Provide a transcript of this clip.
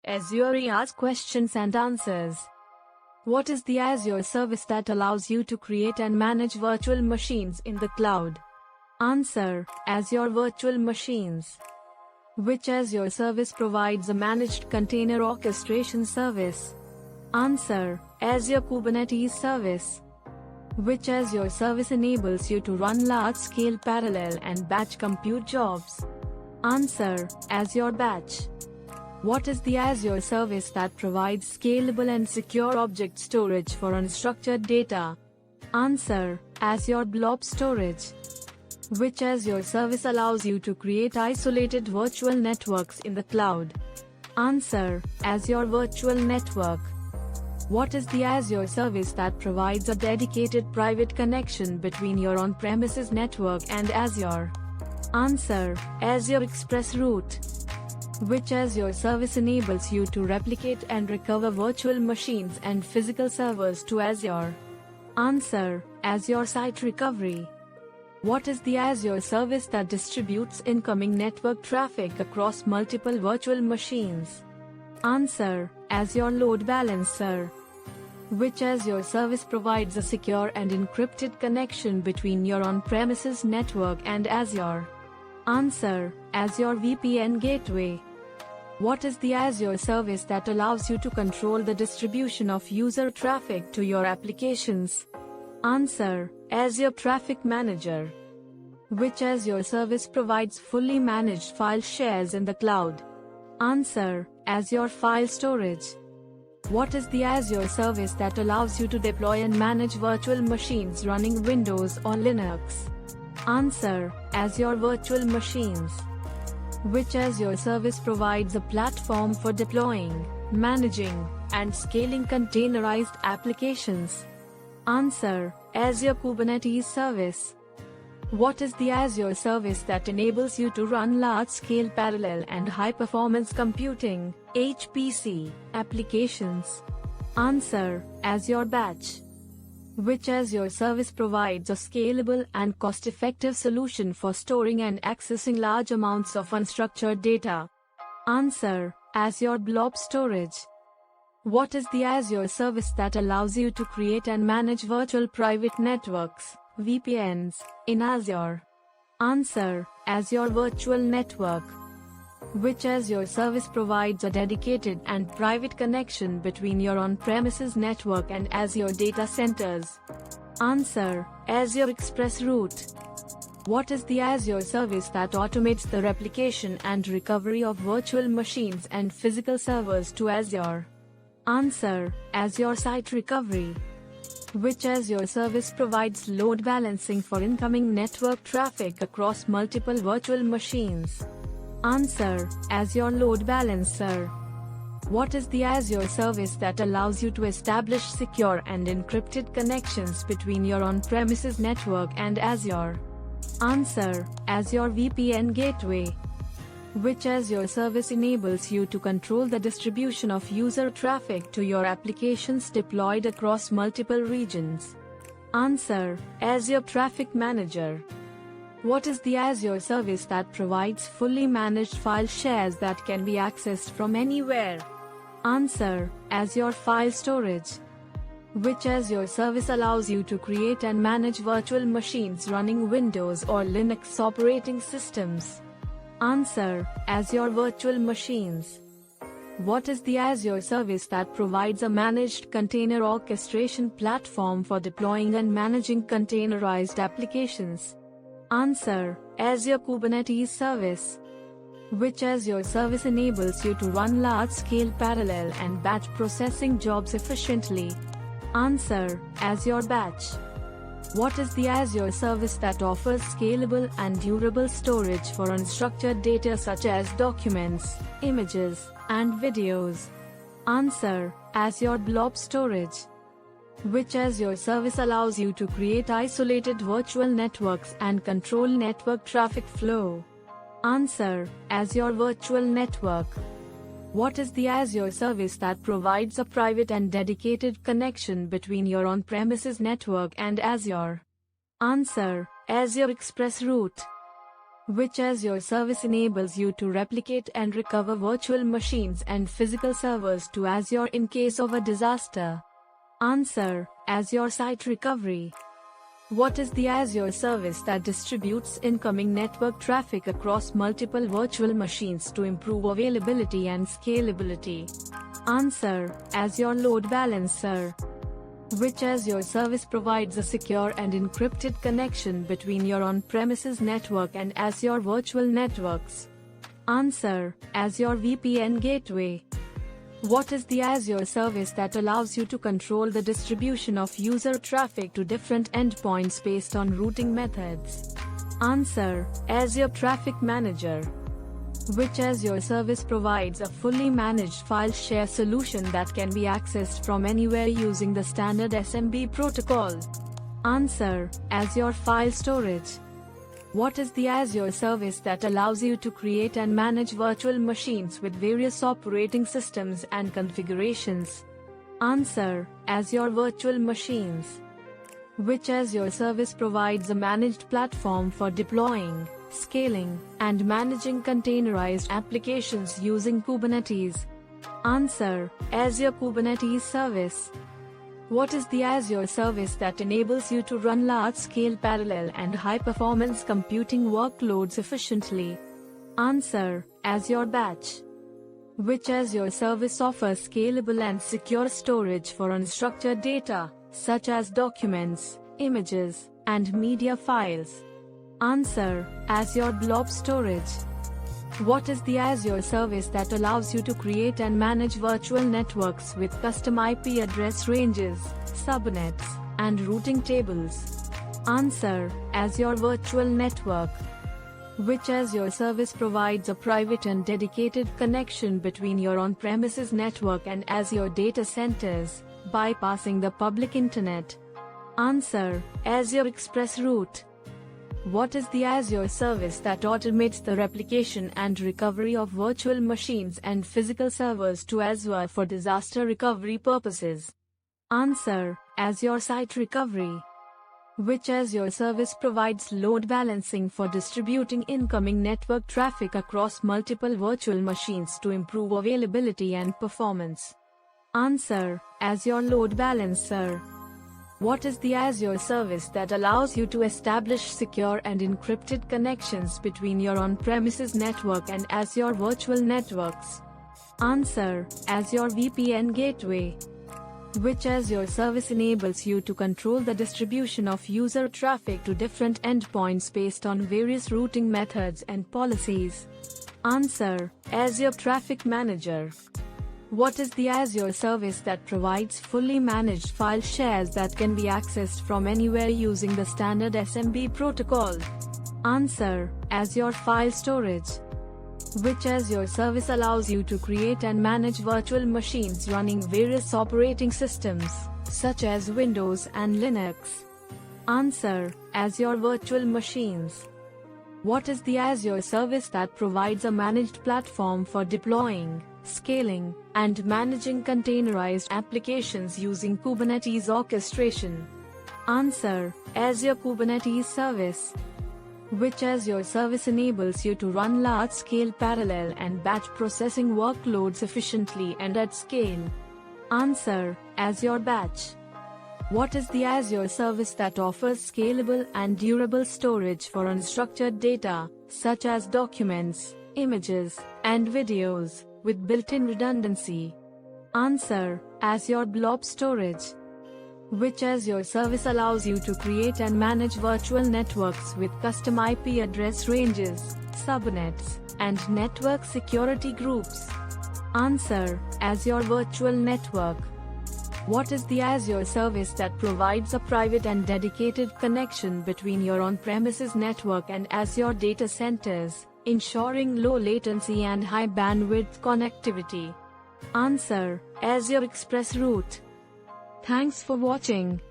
Azure IaaS questions and answers. What is the Azure service that allows you to create and manage virtual machines in the cloud? Answer: Azure Virtual Machines. Which Azure service provides a managed container orchestration service? Answer: Azure Kubernetes service. Which Azure service enables you to run large-scale parallel and batch compute jobs? Answer: Azure Batch. What is the Azure service that provides scalable and secure object storage for unstructured data? Answer: Azure Blob Storage. Which Azure service allows you to create isolated virtual networks in the cloud? Answer: Azure Virtual Network. What is the Azure service that provides a dedicated private connection between your on-premises network and Azure? Answer: Azure Express Route. Which Azure service enables you to replicate and recover virtual machines and physical servers to Azure? Answer: Azure Site Recovery. What is the Azure service that distributes incoming network traffic across multiple virtual machines? Answer: Azure Load Balancer. Which Azure service provides a secure and encrypted connection between your on-premises network and Azure? Answer: Azure VPN Gateway. What is the Azure service that allows you to control the distribution of user traffic to your applications? Answer: Azure Traffic Manager. Which Azure service provides fully managed file shares in the cloud? Answer: Azure File Storage. What is the Azure service that allows you to deploy and manage virtual machines running Windows or Linux? Answer: Azure Virtual Machines. Which Azure service provides a platform for deploying, managing, and scaling containerized applications? Answer: Azure Kubernetes Service. What is the Azure service that enables you to run large-scale parallel and high-performance computing (HPC) applications? Answer: Azure Batch. Which Azure service provides a scalable and cost-effective solution for storing and accessing large amounts of unstructured data? Answer: Azure Blob Storage. What is the Azure service that allows you to create and manage virtual private networks (VPNs) in Azure? Answer: Azure Virtual Network. Which Azure service provides a dedicated and private connection between your on-premises network and Azure data centers? Answer: Azure Express Route. What is the Azure service that automates the replication and recovery of virtual machines and physical servers to Azure? Answer: Azure Site Recovery. Which Azure service provides load balancing for incoming network traffic across multiple virtual machines? Answer: Azure Load Balancer. What is the Azure service that allows you to establish secure and encrypted connections between your on-premises network and Azure? Answer: Azure VPN Gateway. Which Azure service enables you to control the distribution of user traffic to your applications deployed across multiple regions? Answer: Azure Traffic Manager. What is the Azure service that provides fully managed file shares that can be accessed from anywhere? Answer: Azure File Storage. Which Azure service allows you to create and manage virtual machines running Windows or Linux operating systems? Answer: Azure Virtual Machines. What is the Azure service that provides a managed container orchestration platform for deploying and managing containerized applications? Answer: Azure Kubernetes Service. Which Azure service enables you to run large-scale parallel and batch processing jobs efficiently? Answer: Azure Batch. What is the Azure service that offers scalable and durable storage for unstructured data such as documents, images, and videos? Answer: Azure Blob Storage. Which Azure service allows you to create isolated virtual networks and control network traffic flow? Answer: Azure Virtual Network. What is the Azure service that provides a private and dedicated connection between your on-premises network and Azure? Answer: Azure Express Route. Which Azure service enables you to replicate and recover virtual machines and physical servers to Azure in case of a disaster? Answer: Azure Site Recovery. What is the Azure service that distributes incoming network traffic across multiple virtual machines to improve availability and scalability? Answer: Azure Load Balancer. Which Azure service provides a secure and encrypted connection between your on-premises network and Azure virtual networks? Answer: Azure VPN Gateway. What is the Azure service that allows you to control the distribution of user traffic to different endpoints based on routing methods? Answer: Azure Traffic Manager. Which Azure service provides a fully managed file share solution that can be accessed from anywhere using the standard SMB protocol? Answer: Azure File Storage. What is the Azure service that allows you to create and manage virtual machines with various operating systems and configurations? Answer: Azure Virtual Machines. Which Azure service provides a managed platform for deploying, scaling, and managing containerized applications using Kubernetes? Answer: Azure Kubernetes Service. What is the Azure service that enables you to run large-scale parallel and high-performance computing workloads efficiently? Answer: Azure Batch. Which Azure service offers scalable and secure storage for unstructured data, such as documents, images, and media files? Answer: Azure Blob Storage. What is the Azure service that allows you to create and manage virtual networks with custom IP address ranges, subnets, and routing tables? Answer: Azure Virtual Network. Which Azure service provides a private and dedicated connection between your on-premises network and Azure data centers, bypassing the public internet? Answer: Azure Express Route. What is the Azure service that automates the replication and recovery of virtual machines and physical servers to Azure for disaster recovery purposes? Answer: Azure Site Recovery. Which Azure service provides load balancing for distributing incoming network traffic across multiple virtual machines to improve availability and performance? Answer: Azure Load Balancer. What is the Azure service that allows you to establish secure and encrypted connections between your on-premises network and Azure virtual networks? Answer: Azure VPN Gateway. Which Azure service enables you to control the distribution of user traffic to different endpoints based on various routing methods and policies? Answer: Azure Traffic Manager. What is the Azure service that provides fully managed file shares that can be accessed from anywhere using the standard SMB protocol? Answer: Azure File Storage. Which Azure service allows you to create and manage virtual machines running various operating systems, such as Windows and Linux? Answer: Azure Virtual Machines. What is the Azure service that provides a managed platform for deploying, scaling, and managing containerized applications using Kubernetes orchestration? Answer: Azure Kubernetes Service. Which Azure service enables you to run large-scale parallel and batch processing workloads efficiently and at scale? Answer: Azure Batch. What is the Azure service that offers scalable and durable storage for unstructured data, such as documents, images, and videos, with built-in redundancy? Answer: Azure Blob Storage. Which Azure service allows you to create and manage virtual networks with custom IP address ranges, subnets, and network security groups? Answer: Azure Virtual Network. What is the Azure service that provides a private and dedicated connection between your on-premises network and Azure data centers, ensuring low latency and high bandwidth connectivity? Answer: Azure Express Route. Thanks for watching.